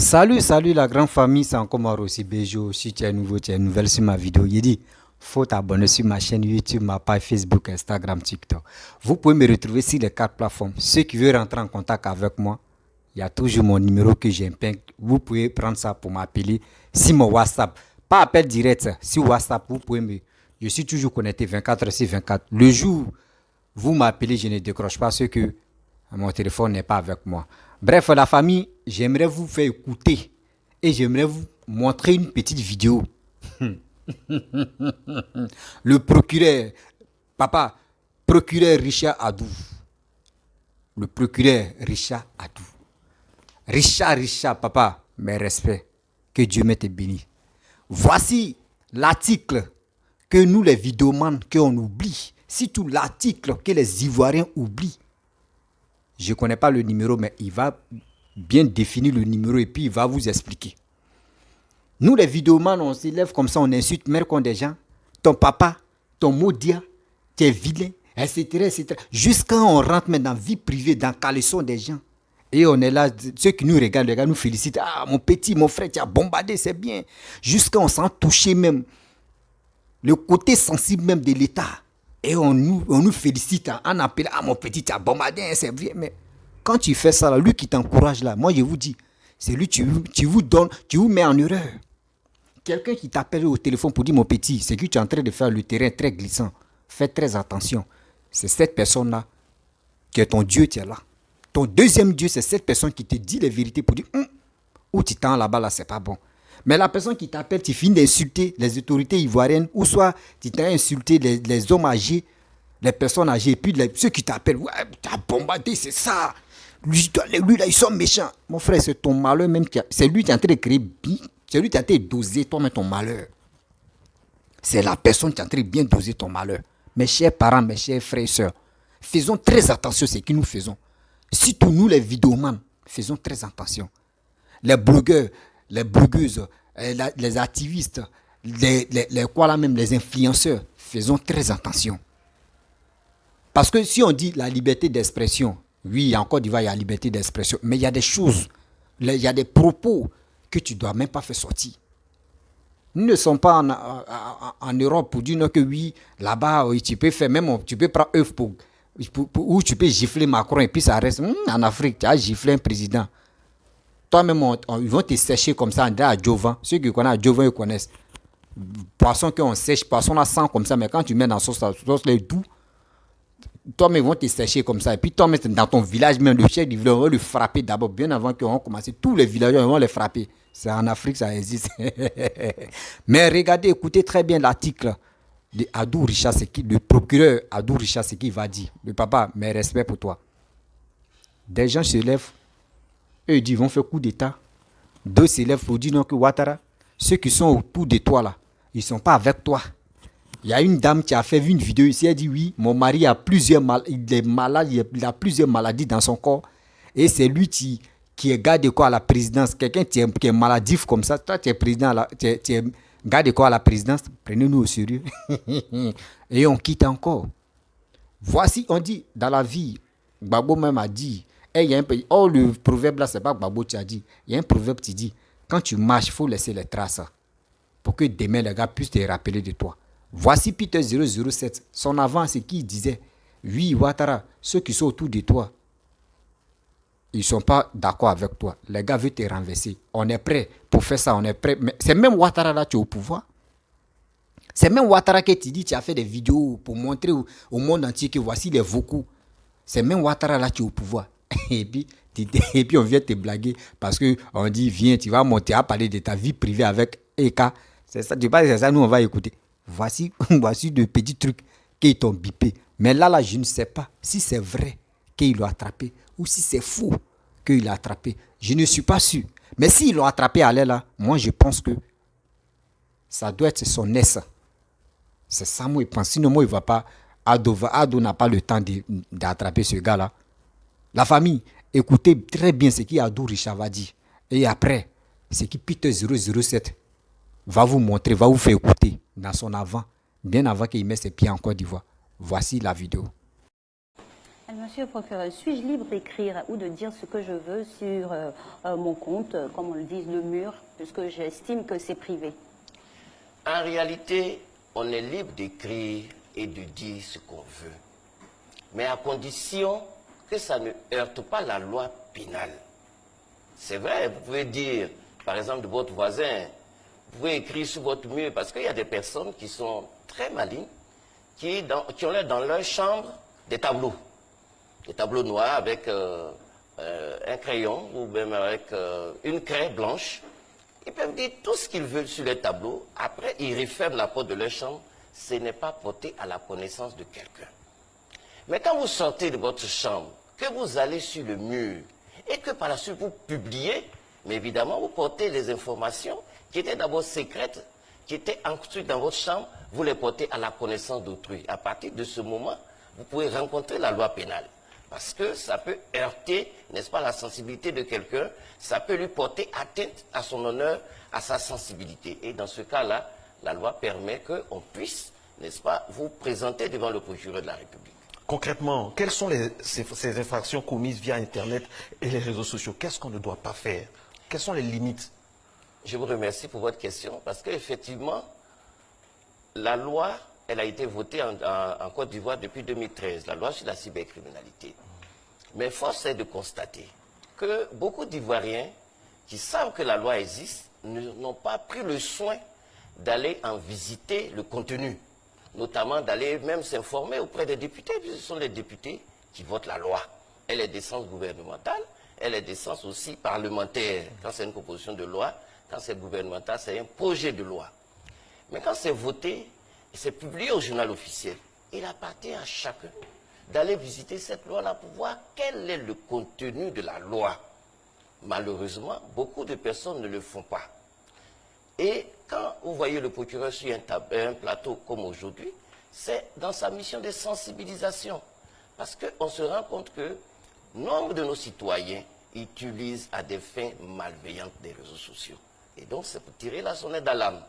Salut la grande famille, c'est encore moi aussi Bejo. Si tu es nouveau, tu es nouvelle sur ma vidéo, il dit faut t'abonner sur ma chaîne YouTube, ma page Facebook, Instagram, TikTok. Vous pouvez me retrouver sur les quatre plateformes. Ceux qui veulent rentrer en contact avec moi, il y a toujours mon numéro que j'imprime. Vous pouvez prendre ça pour m'appeler sur mon WhatsApp. Pas appel direct, sur WhatsApp, vous pouvez me... Je suis toujours connecté 24 heures sur 24. Le jour où vous m'appelez, je ne décroche pas ce que mon téléphone n'est pas avec moi. Bref, la famille, j'aimerais vous faire écouter et j'aimerais vous montrer une petite vidéo. Le procureur, papa, procureur Richard Adou. Le procureur Richard Adou. Richard, papa, mes respects. Que Dieu m'ait béni. Voici l'article que nous, les vidéomans, qu'on oublie. Surtout l'article que les Ivoiriens oublient. Je ne connais pas le numéro, mais il va bien définir le numéro et puis il va vous expliquer. Nous, les vidéomans, on s'élève comme ça, on insulte mère contre des gens. Ton papa, ton maudia, tu es vilain, etc. etc. Jusqu'à on rentre maintenant dans la vie privée, dans le caleçon des gens. Et on est là, ceux qui nous regardent, les gars nous félicitent. Ah, mon petit, mon frère, tu as bombardé, c'est bien. Jusqu'à on s'en toucher même. Le côté sensible même de l'État. Et on nous félicite en appelant, ah mon petit, tu as bombardé, hein, c'est bien. Mais quand tu fais ça, là, lui qui t'encourage là, moi je vous dis, c'est lui tu vous donne, tu vous mets en erreur. Quelqu'un qui t'appelle au téléphone pour dire mon petit, c'est que tu es en train de faire le terrain très glissant. Fais très attention. C'est cette personne-là qui est ton Dieu, tu es là. Ton deuxième Dieu, c'est cette personne qui te dit les vérités pour dire, où tu tends là-bas, là, c'est pas bon. Mais la personne qui t'appelle, tu finis d'insulter les autorités ivoiriennes, ou soit tu t'as insulté les hommes âgés, les personnes âgées, et puis ceux qui t'appellent, ouais, tu as bombardé, c'est ça. Lui, là, ils sont méchants. Mon frère, c'est ton malheur même. C'est lui qui est en train de créer, c'est lui qui est en train de doser toi-même ton malheur. C'est la personne qui est en train de bien doser ton malheur. Mes chers parents, mes chers frères et sœurs, faisons très attention à ce que nous faisons. Surtout nous, les vidéomans, faisons très attention. Les blogueurs, les blogueuses, les activistes, les influenceurs, faisons très attention. Parce que si on dit la liberté d'expression, oui, en Côte d'Ivoire, il y a la liberté d'expression, mais il y a des choses, il y a des propos que tu ne dois même pas faire sortir. Nous ne sommes pas en Europe pour dire non, que oui, là-bas, oui, tu peux faire, même tu peux prendre œuf ou tu peux gifler Macron et puis ça reste. En Afrique, tu as giflé un président. Toi-même, ils vont te sécher comme ça, à Jovan. Ceux qui connaissent à Jovan, ils connaissent. Poisson qu'on sèche, poisson à sang comme ça, mais quand tu mets dans la sauce les doux, toi-même, ils vont te sécher comme ça. Et puis, toi-même, dans ton village, même le chef du village, on va le frapper d'abord, bien avant qu'on commence. Tous les villageois, ils vont les frapper. C'est en Afrique, ça existe. Mais regardez, écoutez très bien l'article de Adou Richard, le procureur Adou Richard, ce qu'il va dire. Le papa, mes respects pour toi. Des gens se lèvent, eux, ils disent, ils vont faire coup d'État. Deux s'élèvent pour dire non que Ouattara, ceux qui sont autour de toi là, ils ne sont pas avec toi. Il y a une dame qui a fait une vidéo ici, elle dit oui, mon mari a plusieurs il est malade, il a plusieurs maladies dans son corps. Et c'est lui qui est garde de corps à la présidence. Quelqu'un qui est maladif comme ça, toi tu es président, tu es garde de corps à la présidence, prenez-nous au sérieux. Et on quitte encore. Voici, on dit, dans la vie, Gbagbo même a dit, il y a un pays, le proverbe là, c'est pas Gbagbo qui a dit, il y a un proverbe qui dit, quand tu marches, il faut laisser les traces pour que demain les gars puissent te rappeler de toi. Voici Peter 007, son avant, c'est qui disait, oui, Ouattara, ceux qui sont autour de toi, ils ne sont pas d'accord avec toi. Les gars veulent te renverser. On est prêt pour faire ça, on est prêt. Mais c'est même Ouattara là qui est au pouvoir. C'est même Ouattara qui te dit, tu as fait des vidéos pour montrer au monde entier que voici les vocaux. C'est même Ouattara là qui est au pouvoir. Et puis on vient te blaguer parce qu'on dit, viens, tu vas monter à parler de ta vie privée avec Eka. C'est ça, tu penses que c'est ça, nous on va écouter. Voici de petits trucs qui t'ont bipé. Mais là, je ne sais pas si c'est vrai qu'il l'a attrapé ou si c'est faux qu'il l'a attrapé. Je ne suis pas sûr. Mais s'il l'a attrapé à l'air là, moi je pense que ça doit être son aise. C'est ça, moi je pense. Sinon, moi il ne va pas. Ado n'a pas le temps d'attraper ce gars-là. La famille, écoutez très bien ce qu'Adou Richard va dire. Et après, ce que Peter 007 va vous montrer, va vous faire écouter dans son avant, bien avant qu'il mette ses pieds en Côte d'Ivoire. Voici la vidéo. Monsieur le procureur, suis-je libre d'écrire ou de dire ce que je veux sur mon compte, comme on le dit, le mur, puisque j'estime que c'est privé? En réalité, on est libre d'écrire et de dire ce qu'on veut, mais à condition que ça ne heurte pas la loi pénale. C'est vrai, vous pouvez dire, par exemple, de votre voisin, vous pouvez écrire sur votre mur, parce qu'il y a des personnes qui sont très malignes, qui ont dans leur chambre des tableaux noirs avec un crayon ou même avec une craie blanche. Ils peuvent dire tout ce qu'ils veulent sur les tableaux. Après, ils referment la porte de leur chambre. Ce n'est pas porté à la connaissance de quelqu'un. Mais quand vous sortez de votre chambre, que vous allez sur le mur et que par la suite vous publiez, mais évidemment vous portez les informations qui étaient d'abord secrètes, qui étaient ensuite dans votre chambre, vous les portez à la connaissance d'autrui. À partir de ce moment, vous pouvez rencontrer la loi pénale. Parce que ça peut heurter, n'est-ce pas, la sensibilité de quelqu'un, ça peut lui porter atteinte à son honneur, à sa sensibilité. Et dans ce cas-là, la loi permet qu'on puisse, n'est-ce pas, vous présenter devant le procureur de la République. Concrètement, quelles sont ces infractions commises via Internet et les réseaux sociaux? Qu'est-ce qu'on ne doit pas faire? Quelles sont les limites? Je vous remercie pour votre question, parce qu'effectivement, la loi, elle a été votée en Côte d'Ivoire depuis 2013, la loi sur la cybercriminalité. Mais force est de constater que beaucoup d'Ivoiriens qui savent que la loi existe n'ont pas pris le soin d'aller en visiter le contenu, notamment d'aller même s'informer auprès des députés, puisque ce sont les députés qui votent la loi. Elle est d'essence gouvernementale, elle est d'essence aussi parlementaire. Quand c'est une proposition de loi, quand c'est gouvernemental, c'est un projet de loi. Mais quand c'est voté, c'est publié au journal officiel. Il appartient à chacun d'aller visiter cette loi-là pour voir quel est le contenu de la loi. Malheureusement, beaucoup de personnes ne le font pas. Et quand vous voyez le procureur sur un plateau comme aujourd'hui, c'est dans sa mission de sensibilisation. Parce qu'on se rend compte que nombre de nos citoyens utilisent à des fins malveillantes des réseaux sociaux. Et donc, c'est pour tirer la sonnette d'alarme.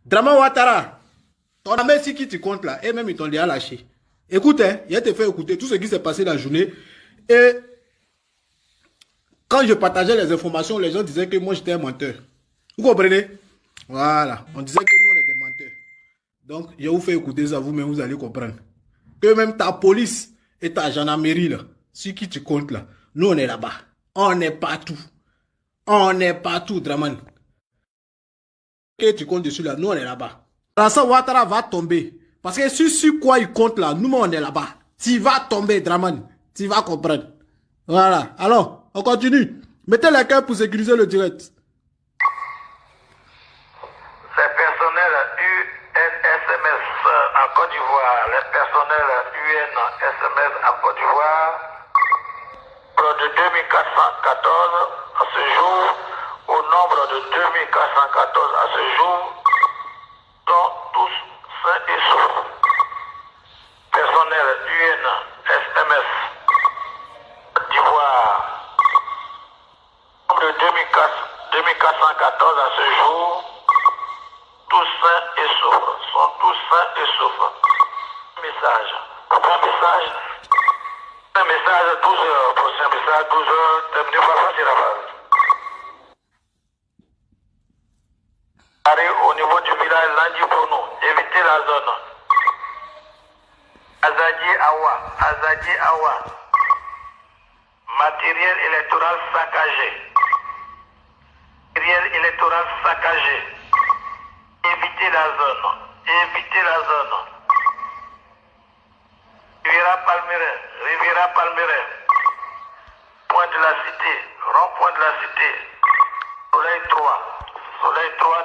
Draman Ouattara, ton ami ici qui te compte là, et même ils t'ont déjà lâché. Écoute, hein, il te fait écouter tout ce qui s'est passé la journée. Et quand je partageais les informations, les gens disaient que moi j'étais un menteur. Vous comprenez? Voilà, on disait que nous on était menteurs. Donc, je vous fais écouter ça, vous-même vous allez comprendre. Que même ta police et ta gendarmerie là, ce qui te compte là, nous on est là-bas. On est partout. On est partout, Draman. Que tu comptes dessus là, nous on est là-bas. Alassane Ouattara va tomber. Parce que sur quoi il compte là, nous on est là-bas. Tu vas tomber, Draman. Tu vas comprendre. Voilà. Alors, on continue. Mettez les cœurs pour sécuriser le direct. C'est personnel UNSMS en Côte d'Ivoire. Les personnels UNSMS en Côte d'Ivoire, près de 2414 à ce jour, au nombre de 2414 à ce jour, sont tous sains et saufs. Personnel UNSMS Côte d'Ivoire, nombre de 2414 à ce jour, tous sains et saufs, sont tous sains et saufs. Message. Un message 12 heures, prochain message 12 heures, terminé par Fassi Rafal. Au niveau du village Landji pour nous, évitez la zone. Azadji Awa. Matériel électoral saccagé. Évitez la zone. Riviera Palmeret. Point de la cité. Rond-point de la cité. Soleil 3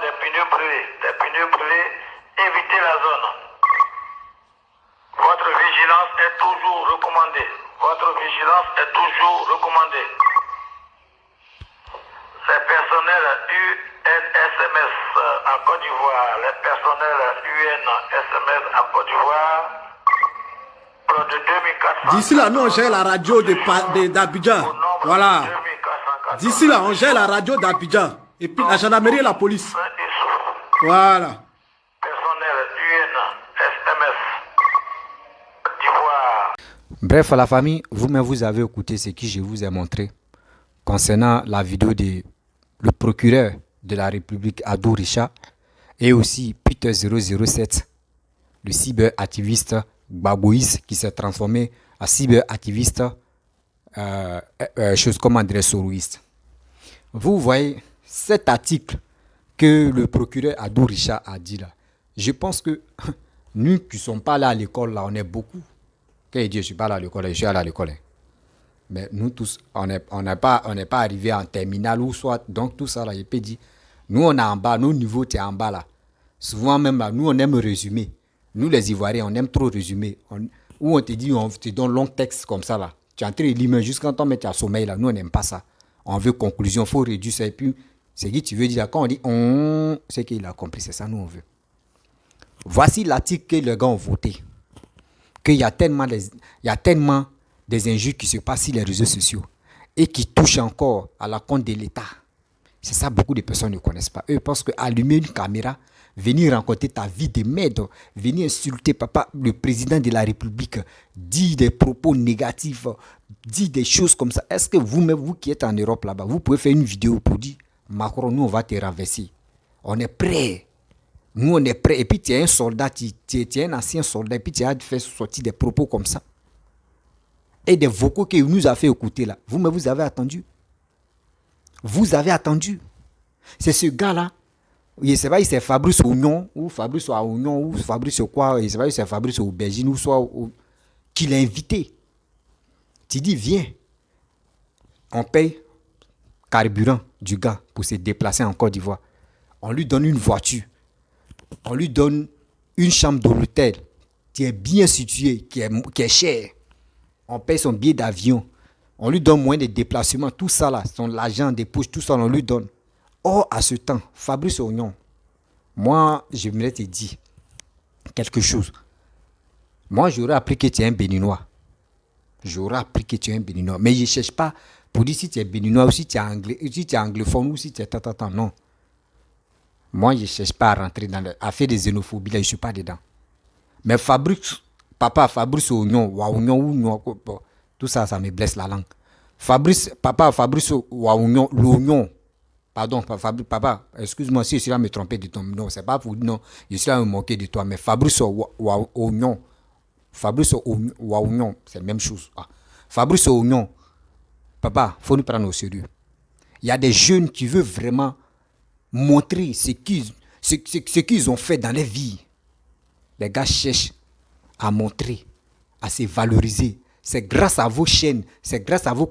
des pneus brûlés. Évitez la zone. Votre vigilance est toujours recommandée. Les personnels UNSMS en Côte d'Ivoire, les personnels UNSMS en Côte d'Ivoire, près de 2400. D'ici là, nous on gère la radio d'Abidjan. Voilà. D'ici là, on gère la radio d'Abidjan. Et puis la gendarmerie et la police. Voilà. Personnel UNSMS Côte d'Ivoire. Bref, la famille, vous-même, vous avez écouté ce que je vous ai montré concernant la vidéo de le procureur de la République, Adou Richard, et aussi Peter 007, le cyberactiviste Gbagboïs qui s'est transformé en cyberactiviste, chose comme André Soroïste. Vous voyez cet article que le procureur Adou Richard a dit là. Je pense que nous qui ne sommes pas là à l'école, là, on est beaucoup. Quand il dit je ne suis pas là à l'école, je suis allé à l'école. Hein. Mais nous tous, on n'est pas arrivé en terminale ou soit. Donc tout ça, là, je peux dire. Nous, on est en bas, nos niveaux, tu es en bas là. Souvent même là, nous, on aime résumer. Nous, les Ivoiriens, on aime trop résumer. Ou on te dit, on te donne long texte comme ça là. Tu es en train de lire, mais jusqu'à temps, tu as sommeil là. Nous, on n'aime pas ça. On veut conclusion, il faut réduire ça. Et puis, c'est ce que tu veux dire. Quand on dit c'est qu'il a compris, c'est ça, nous, on veut. Voici l'article que les gars ont voté. Qu'il y a tellement des injures qui se passent sur les réseaux sociaux et qui touchent encore à la compte de l'État. C'est ça, beaucoup de personnes ne connaissent pas. Eux pensent qu'allumer une caméra, venir rencontrer ta vie de merde, venir insulter papa, le président de la République, dire des propos négatifs, dire des choses comme ça. Est-ce que vous-même, vous qui êtes en Europe là-bas, vous pouvez faire une vidéo pour dire Macron, nous on va te renverser. On est prêts. Nous, on est prêts. Et puis, tu es un soldat, tu es un ancien soldat, et puis tu as fait sortir des propos comme ça. Et des vocaux qu'il nous a fait écouter là. Vous-même, vous avez attendu. Vous avez attendu. C'est ce gars-là. Je ne sais pas, c'est Fabrice Oignon, ou Fabrice Oignon, ou Fabrice quoi. Je ne sais pas, c'est Fabrice Aubergine, ou soit qui l'a invité. Tu dis, viens. On paye carburant du gars pour se déplacer en Côte d'Ivoire. On lui donne une voiture. On lui donne une chambre d'hôtel qui est bien située, qui est chère. On paye son billet d'avion. On lui donne moins de déplacements. Tout ça là, l'argent des poches, tout ça, on lui donne. Or, à ce temps, Fabrice Oignon, moi, j'aimerais te dire quelque chose. Moi, j'aurais appris que tu es un Béninois. J'aurais appris que tu es un Béninois. Mais je ne cherche pas pour dire si tu es Béninois ou si tu es anglais, si tu es anglophone ou si tu es tant. Non. Moi, je ne cherche pas à rentrer à faire des xénophobies, là, je ne suis pas dedans. Mais Fabrice Oignon, tout ça, ça me blesse la langue. Fabrice Oignon, l'oignon. Pardon, papa, excuse-moi si je suis là à me tromper de ton nom. C'est pas pour dire non, je suis là à me moquer de toi. Mais Fabrice Oignon, c'est la même chose. Ah. Fabrice Oignon, papa, il faut nous prendre au sérieux. Il y a des jeunes qui veulent vraiment montrer ce qu'ils ont fait dans leur vie. Les gars cherchent à montrer, à se valoriser. C'est grâce à vos chaînes, c'est grâce à vos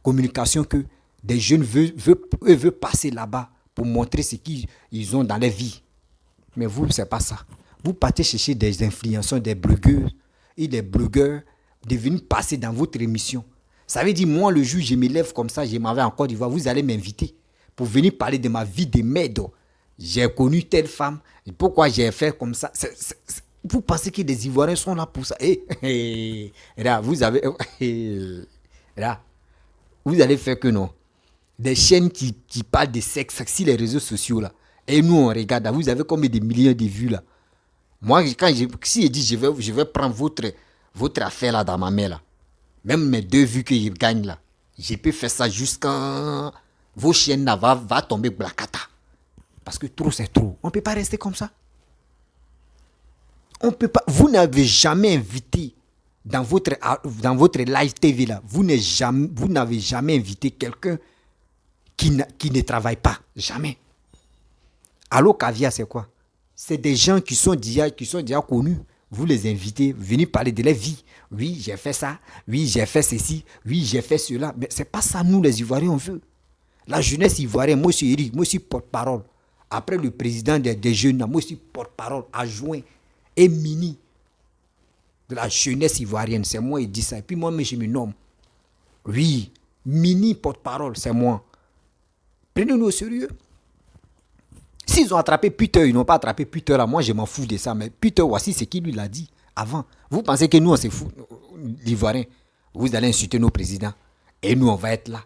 communications que des jeunes veulent passer là-bas pour montrer ce qu'ils ont dans leur vie. Mais vous, ce n'est pas ça. Vous partez chercher des influenceurs, des blogueurs et des blogueurs de venir passer dans votre émission. Ça veut dire, moi, le jour où je me lève comme ça, je m'en vais en Côte d'Ivoire, vous allez m'inviter pour venir parler de ma vie de merde. J'ai connu telle femme, et pourquoi j'ai fait comme ça. Vous pensez que les Ivoiriens sont là pour ça? Là, vous allez faire que non. Des chaînes qui parlent de sexe sur les réseaux sociaux là. Et nous on regarde, vous avez combien de millions de vues là. Moi, si je dis je vais prendre votre affaire là dans ma main là, même mes 2 vues que je gagne là, je peux faire ça jusqu'à vos chaînes là va tomber blacata. Parce que trop c'est trop. On ne peut pas rester comme ça. On peut pas. Vous n'avez jamais invité dans votre live TV là, vous n'avez jamais invité quelqu'un qui ne travaille pas. Jamais. Allo Caviar, c'est quoi? C'est des gens qui sont déjà connus. Vous les invitez, venez parler de leur vie. Oui, j'ai fait ça. Oui, j'ai fait ceci. Oui, j'ai fait cela. Mais c'est pas ça, nous, les Ivoiriens, on veut. La jeunesse ivoirienne, moi, je suis Eric, moi, je suis porte-parole. Après le président des jeunes, moi, je suis porte-parole, adjoint et mini de la jeunesse ivoirienne. C'est moi qui dis ça. Et puis moi, je me nomme. Oui, mini porte-parole, c'est moi. Prenez-nous au sérieux. S'ils ont attrapé Peter, ils n'ont pas attrapé Peter là. Moi, je m'en fous de ça. Mais Peter, voici ce qu'il lui a dit avant. Vous pensez que nous, on s'est fous, l'Ivoirien. Vous allez insulter nos présidents. Et nous, on va être là.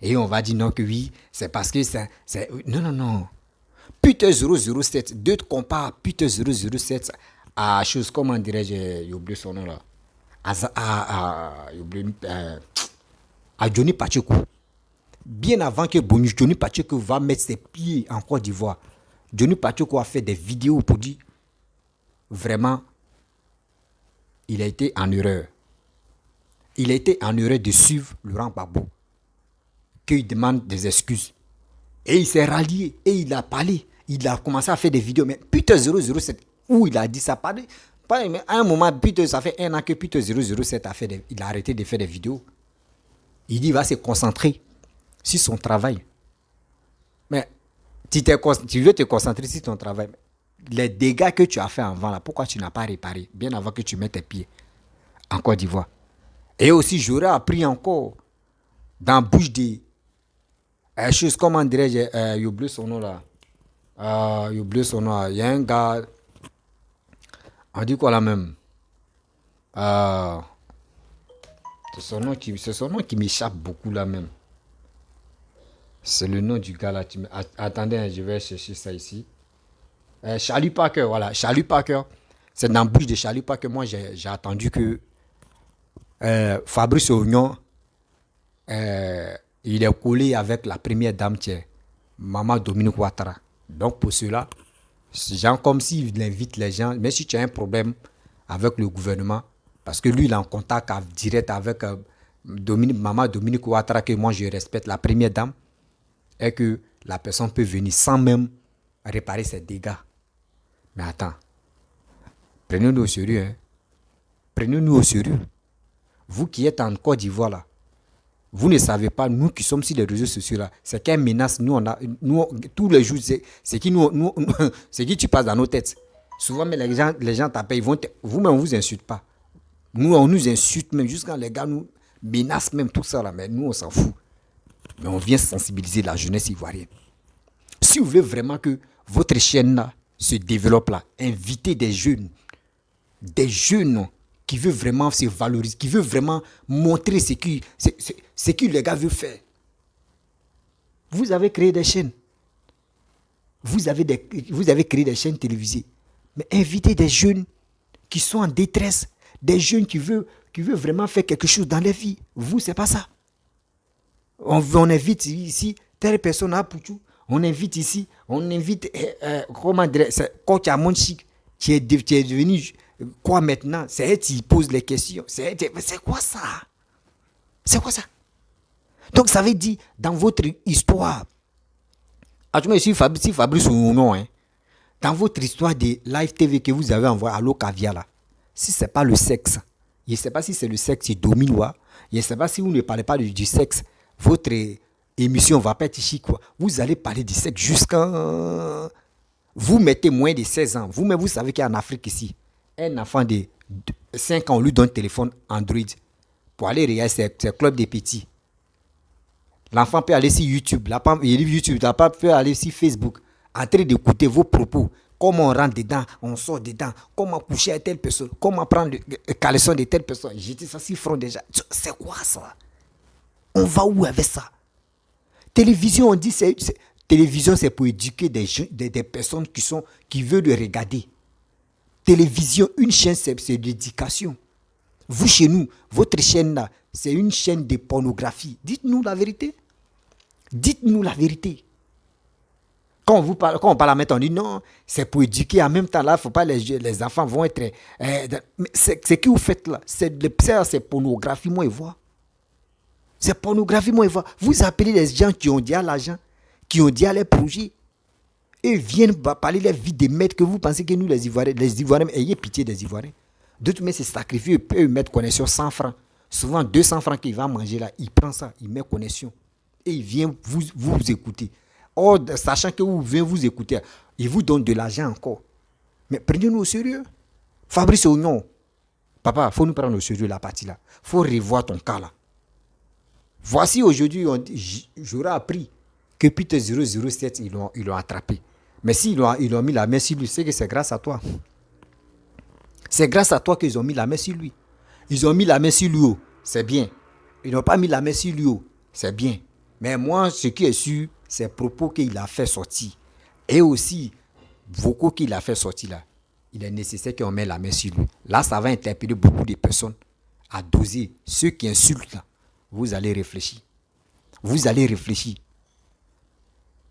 Et on va dire non que oui, c'est parce que c'est... Non. Peter 007, deux comparent Peter 007 à chose, comment dirais-je, j'ai oublié son nom là. à Johnny Pacheco. Bien avant que Johnny Pacheco va mettre ses pieds en Côte d'Ivoire, Johnny Pacheco a fait des vidéos pour dire vraiment, il a été en erreur. Il a été en erreur de suivre Laurent Gbagbo, qu'il demande des excuses. Et il s'est rallié, et il a parlé. Il a commencé à faire des vidéos. Mais Peter 007, où il a dit ça, mais à un moment, Peter, ça fait 1 an que Peter 007 il a arrêté de faire des vidéos. Il dit qu'il va se concentrer sur son travail. Mais tu veux te concentrer sur ton travail. Les dégâts que tu as fait avant, là, pourquoi tu n'as pas réparé bien avant que tu mettes tes pieds en Côte d'Ivoire? Et aussi, j'aurais appris encore dans la bouche des choses, comment dirais-je, j'ai oublié son nom là. J'ai oublié son nom. Il y a un gars, on dit quoi là même? C'est son nom qui m'échappe beaucoup là même. C'est le nom du gars là. Attendez, hein, je vais chercher ça ici. Charlie Parker, voilà. Charlie Parker. C'est dans la bouche de Charlie Parker. Moi, j'ai attendu que Fabrice Ognon, il est collé avec la première dame, Maman Dominique Ouattara. Donc, pour cela, genre comme s'il invite les gens, mais si tu as un problème avec le gouvernement, parce que lui, il est en contact direct avec Maman Dominique Ouattara, que moi, je respecte, la première dame, et que la personne peut venir sans même réparer ses dégâts. Mais attends, prenez-nous au sérieux. Hein? Prenez-nous au sérieux. Vous qui êtes en Côte d'Ivoire, là, vous ne savez pas, nous qui sommes sur les réseaux sociaux, là, c'est quelle menace nous, on a, nous tous les jours, c'est qui tu passes dans nos têtes. Souvent, mais les gens t'appellent, vous-même, on ne vous insulte pas. Nous, on nous insulte même, jusqu'à les gars nous menacent même tout ça, là, mais nous, on s'en fout. Mais on vient sensibiliser la jeunesse ivoirienne. Si vous voulez vraiment que votre chaîne là, se développe là, invitez des jeunes qui veulent vraiment se valoriser, qui veulent vraiment montrer ce que les gars veulent faire. Vous avez créé des chaînes. Vous avez créé des chaînes télévisées. Mais invitez des jeunes qui sont en détresse, des jeunes qui veulent vraiment faire quelque chose dans leur vie. Vous, c'est pas ça. On invite ici telle personne à Pouchou. On invite ici, comment dire, c'est Coach Amonchik qui est devenu quoi maintenant? C'est elle qui pose les questions. C'est quoi ça? C'est quoi ça? Donc ça veut dire, dans votre histoire, si Fabrice ou non, hein, dans votre histoire de Live TV que vous avez envoyé à l'Ocavia là, si ce n'est pas le sexe, je ne sais pas si c'est le sexe qui domine, je ne sais pas si vous ne parlez pas du sexe, votre émission va pas être chic, quoi. Vous allez parler du sexe jusqu'à... Vous mettez moins de 16 ans. Vous-même, vous savez qu'en Afrique ici, un enfant de 5 ans, on lui donne un téléphone Android pour aller regarder ses clubs des petits. L'enfant peut aller sur YouTube. L'enfant peut aller sur Facebook, en train d'écouter vos propos. Comment on rentre dedans, on sort dedans. Comment coucher à telle personne. Comment prendre le caleçon de telle personne. Jeter ça sur front déjà. C'est quoi ça? On va où avec ça? Télévision, on dit télévision, c'est pour éduquer des personnes qui veulent le regarder. Télévision, une chaîne, c'est l'éducation. Vous, chez nous, votre chaîne là, c'est une chaîne de pornographie. Dites-nous la vérité. Dites-nous la vérité. Quand on parle à mettre, on dit non, c'est pour éduquer. En même temps, là, il ne faut pas les enfants vont être... c'est que vous faites là. C'est pornographie, moi, et voir. C'est pornographie, moi, et voir. Vous appelez les gens qui ont dit à l'argent, qui ont dit à les projets, et viennent parler de la vie des maîtres que vous pensez que nous, les Ivoiriens, ayez pitié des Ivoiriens. D'autres, mais c'est sacrifié, ils peuvent mettre connexion 100 francs. Souvent, 200 francs qu'il va manger là, il prend ça, il met connexion. Et il vient vous écouter. Or, sachant que vous venez vous écouter, il vous donne de l'argent encore. Mais prenez-nous au sérieux. Fabrice Ognon, papa, il faut nous prendre au sérieux la partie là. Il faut revoir ton cas là. Voici aujourd'hui, j'aurais appris que Peter 007, ils l'ont attrapé. Mais s'ils ont mis la main sur lui, c'est que c'est grâce à toi. C'est grâce à toi qu'ils ont mis la main sur lui. Ils ont mis la main sur lui, c'est bien. Ils n'ont pas mis la main sur lui, c'est bien. Mais moi, ce qui est sûr, c'est propos qu'il a fait sortir. Et aussi, vocaux qu'il a fait sortir là. Il est nécessaire qu'on mette la main sur lui. Là, ça va interpeller beaucoup de personnes à doser. Ceux qui insultent là, vous allez réfléchir. Vous allez réfléchir.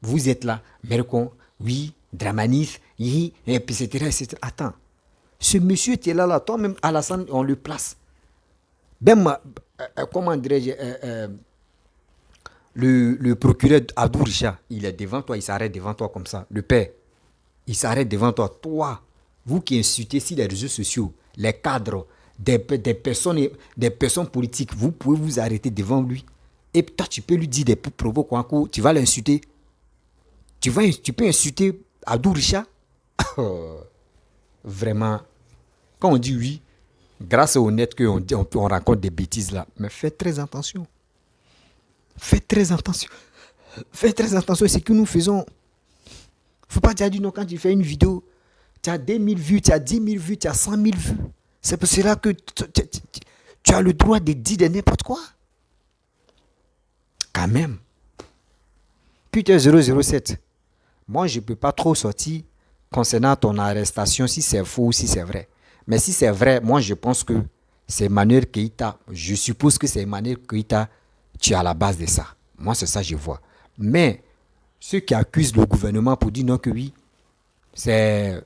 Vous êtes là, Mercon, oui, Dramanis, oui, etc., etc. Attends, ce monsieur était là, toi-même, Alassane, on le place. Même, comment dirais-je, le procureur Abdou Richa, il est devant toi, il s'arrête devant toi comme ça. Le père, il s'arrête devant toi. Toi, vous qui insultez sur les réseaux sociaux, les cadres, des personnes politiques, vous pouvez vous arrêter devant lui. Et toi, tu peux lui dire des propos, tu vas l'insulter. Tu peux insulter Abdou Richa. Vraiment, quand on dit oui, grâce au net qu'on raconte des bêtises là, mais faites très attention. Faites très attention. Faites très attention à ce que nous faisons. Faut pas dire non quand tu fais une vidéo, tu as 2000 vues, tu as 10 000 vues, tu as 100 000 vues. C'est pour cela que tu as le droit de dire de n'importe quoi. Quand même. Putain 007. Moi, je ne peux pas trop sortir concernant ton arrestation, si c'est faux ou si c'est vrai. Mais si c'est vrai, moi, je pense que c'est Emmanuel Keïta. Je suppose que c'est Emmanuel Keïta. Tu es à la base de ça. Moi, c'est ça que je vois. Mais ceux qui accusent le gouvernement pour dire non que oui, c'est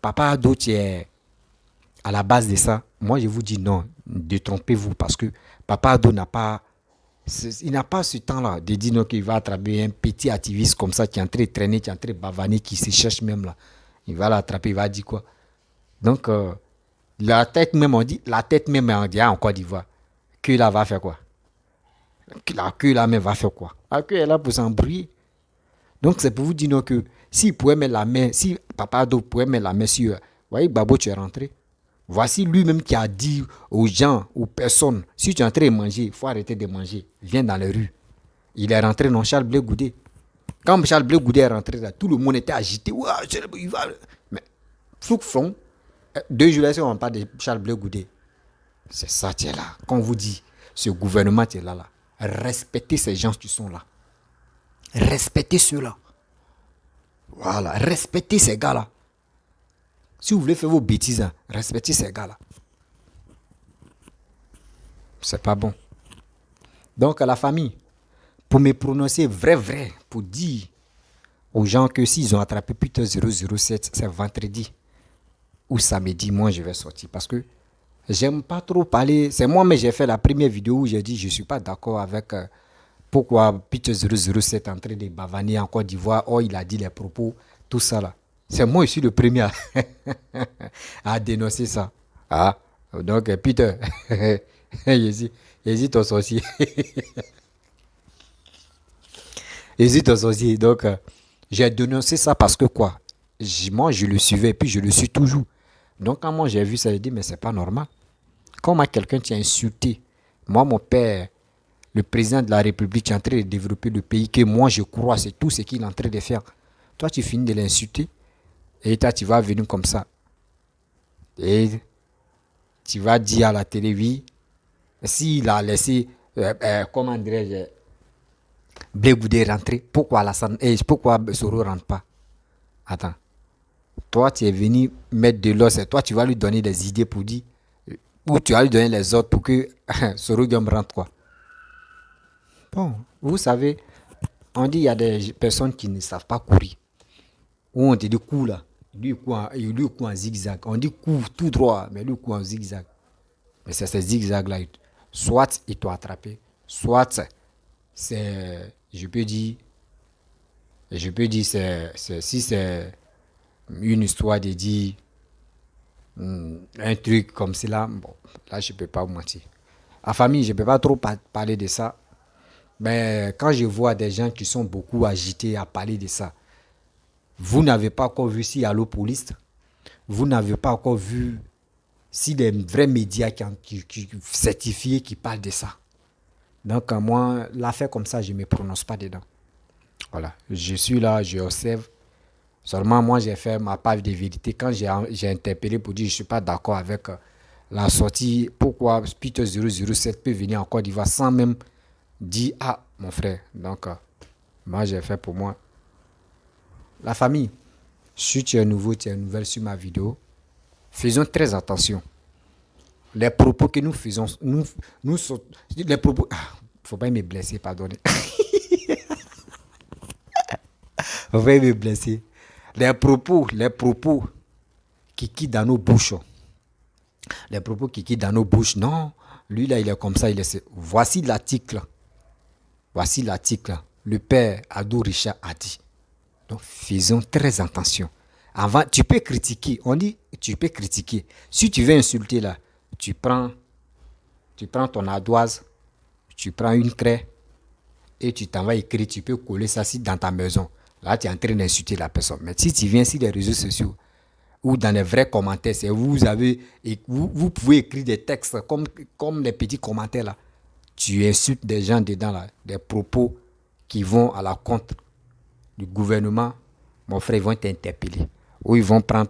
Papa Ado qui est à la base de ça. Moi, je vous dis non, détrompez-vous parce que Papa Ado n'a pas ce temps-là de dire non qu'il va attraper un petit activiste comme ça qui est en train de traîner, qui est en train de bavaner, qui se cherche même là. Il va l'attraper, il va dire quoi. Donc, la tête même en dit en Côte d'Ivoire, que là va faire quoi? La queue là même va faire quoi? La queue est là pour s'embrouiller. Donc c'est pour vous dire non que s'il pouvait mettre la main, si Papa Ado pouvait mettre la main sur, voyez Babo tu es rentré. Voici lui-même qui a dit aux gens, aux personnes, si tu es en train de manger, il faut arrêter de manger. Viens dans les rues. Il est rentré dans Charles Blé Goudé. Quand Charles Blé Goudé est rentré là, tout le monde était agité. Ouah, il va. Mais Flouk Flon, 2 jours là, on parle de Charles Blé Goudé. C'est ça qui est là. Quand on vous dit, ce gouvernement qui est là. Respectez ces gens qui sont là. Respectez ceux-là. Voilà, respectez ces gars-là. Si vous voulez faire vos bêtises, respectez ces gars-là. C'est pas bon. Donc, à la famille, pour me prononcer vrai, pour dire aux gens que s'ils ont attrapé Peter 007, c'est vendredi ou samedi, moi je vais sortir. Parce que j'aime pas trop parler. C'est moi, mais j'ai fait la première vidéo où j'ai dit je ne suis pas d'accord avec pourquoi Peter 007 est en train de bavaner en Côte d'Ivoire. Oh, il a dit les propos, tout ça là. C'est moi, je suis le premier à dénoncer ça. Ah, donc Peter, hésite ton sorcier. Hésite ton sorcier. Donc, j'ai dénoncé ça parce que quoi? Moi, je le suivais et puis je le suis toujours. Donc, quand moi j'ai vu ça, j'ai dit, mais c'est pas normal. Comment quelqu'un t'a insulté? Moi, mon père, le président de la République, est en train de développer le pays que moi je crois, c'est tout ce qu'il est en train de faire. Toi, tu finis de l'insulter et toi, tu vas venir comme ça. Et tu vas dire à la télé, oui, s'il a laissé, comment dirais-je, Blé Goudé rentrer, pourquoi Soro ne rentre pas? Attends. Toi, tu es venu mettre de l'os et toi, tu vas lui donner des idées pour dire, ou tu vas lui donner les autres pour que Soro Guillaume rentre quoi. Bon, vous savez, on dit il y a des personnes qui ne savent pas courir. Ou on te dit cours là, lui court en zigzag. On dit cours tout droit, mais lui court en zigzag. Mais c'est ces zigzags là, soit il t'a attrapé, soit c'est, je peux dire, si c'est une histoire de dire un truc comme cela, bon, là je peux pas vous mentir. À famille, je peux pas trop parler de ça. Mais quand je vois des gens qui sont beaucoup agités à parler de ça, vous n'avez pas encore vu si Allo Police, vous n'avez pas encore vu si des vrais médias qui certifiés qui parlent de ça. Donc moi, l'affaire comme ça, je ne me prononce pas dedans. Voilà, je suis là, je observe. Seulement moi, j'ai fait ma part de vérité quand j'ai interpellé pour dire que je ne suis pas d'accord avec la sortie. Pourquoi Peter 007 peut venir en Côte d'Ivoire sans même dire ah mon frère. Donc moi j'ai fait pour moi. La famille, si tu es nouveau, tu es nouvelle sur ma vidéo, faisons très attention. les propos que nous faisons, les propos, faut pas me blesser, pardonnez. Faut pas me blesser. Les propos qui quittent dans nos bouches. Les propos qui quittent dans nos bouches, non. Lui là, il est comme ça, voici l'article. Voici l'article. Le père Adou Richard a dit. Donc, faisons très attention. Avant, tu peux critiquer. On dit, tu peux critiquer. Si tu veux insulter là, tu prends ton ardoise, tu prends une craie et tu t'en vas écrire. Tu peux coller ça dans ta maison. Là, tu es en train d'insulter la personne. Mais si tu viens sur les réseaux sociaux ou dans les vrais commentaires, c'est vous pouvez écrire des textes comme les petits commentaires là. Tu insultes des gens dedans là, des propos qui vont à la contre du gouvernement. Mon frère, ils vont t'interpeller. Ou ils vont prendre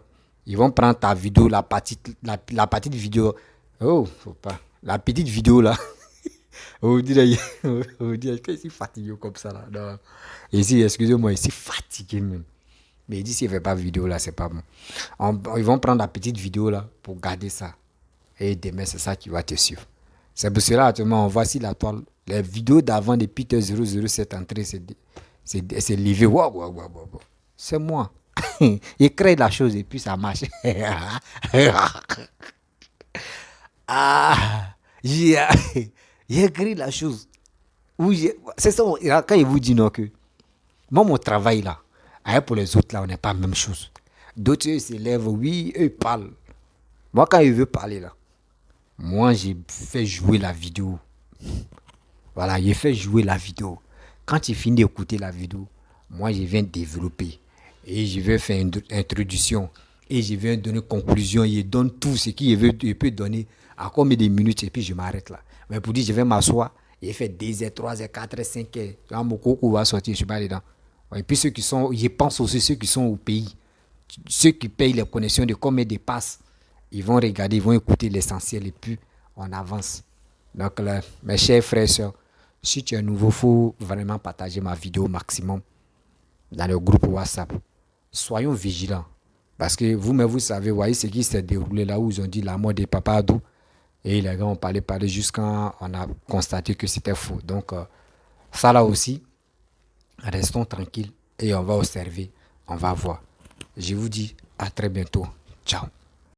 ta vidéo, la petite vidéo. Oh, faut pas. La petite vidéo là. On dirait que je suis fatigué comme ça là. Non. Ici, excusez-moi, je suis fatigué même. Mais il dit s'il ne fait pas vidéo là, c'est pas bon. Ils vont prendre la petite vidéo là pour garder ça. Et demain, c'est ça qui va te suivre. C'est pour cela, actuellement, on voit sur la toile, les vidéos d'avant de Peter 007 entrée, c'est livré. Wow. C'est moi. Il crée la chose et puis ça marche. J'ai écrit la chose. C'est ça, quand il vous dit non, que moi, mon travail là, pour les autres là, on n'est pas la même chose. D'autres, eux, s'élèvent, oui, eux, parlent. Moi, quand il veut parler là, moi, j'ai fait jouer la vidéo. Voilà, j'ai fait jouer la vidéo. Quand il finit d'écouter la vidéo, moi, je viens développer. Et je vais faire une introduction. Et je viens donner conclusion. Il donne tout ce qu'il peut donner à combien de minutes. Et puis, je m'arrête là. Mais pour dire, je vais m'asseoir. Il fait 2 heures, 3 heures, 4 heures, 5 heures. Quand mon coco va sortir, je suis pas dedans. Et puis, je pense aussi ceux qui sont au pays. Ceux qui payent les connexions de combien de passes. Ils vont regarder, ils vont écouter l'essentiel et puis on avance. Donc là, mes chers frères et sœurs, si tu es nouveau, il faut vraiment partager ma vidéo au maximum dans le groupe WhatsApp. Soyons vigilants. Parce que vous-même, vous savez, voyez ce qui s'est déroulé là où ils ont dit la mort de Papa Adou. Et les gars ont parlé jusqu'à on a constaté que c'était faux. Donc, ça là aussi, restons tranquilles et on va observer, on va voir. Je vous dis à très bientôt. Ciao.